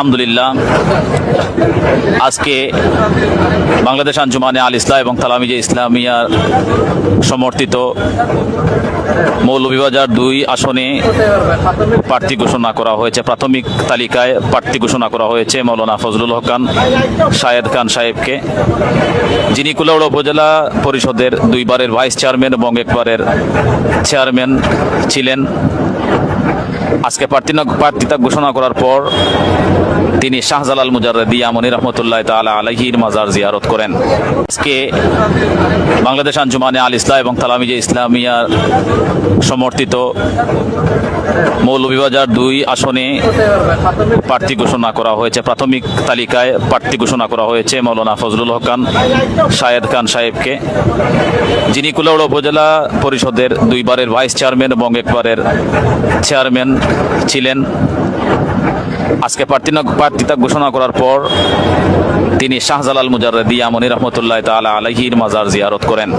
আলহামদুলিল্লাহ, আজকে বাংলাদেশ আঞ্জুমানে আল ইসলাহ এবং তালামিজে ইসলামিয়ার সমর্থিত মৌলভীবাজার 2 আসনে প্রার্থী ঘোষণা করা হয়েছে। প্রাথমিক তালিকায় প্রার্থী ঘোষণা করা হয়েছে মৌলানা ফজলুল হক খান শাহেদ খান সাহেবকে, যিনি কুলাউড়া উপজেলা পরিষদের 2 বারের ভাইস চেয়ারম্যান এবং 1 বারের চেয়ারম্যান ছিলেন। আজকে প্রার্থিতা ঘোষণা করার পর তিনি শাহজালাল মুজাররদি আমনী রহমতুল্লাহ তাআলা আলাইহির মাজার জিয়ারত করেন। আজকে বাংলাদেশ আঞ্জুমানে আল ইসলাহ এবং তালামিজে ইসলামিয়ার সমর্থিত মৌলভীবাজার 2 আসনে প্রার্থী ঘোষণা করা হয়েছে। প্রাথমিক তালিকায় প্রার্থী ঘোষণা করা হয়েছে মৌলানা ফজলুল হক খান শাহেদ খান সাহেবকে, যিনি কুলাউড়া উপজেলা পরিষদের 2 বারের ভাইস চেয়ারম্যান এবং 1 বারের চেয়ারম্যান ছিলেন। আজকে প্রার্থিতা ঘোষণা করার পর তিনি শাহজালাল মুজাররদি আমনী রহমতুল্লাহ তাআলা আলাইহির মাজার জিয়ারত করেন।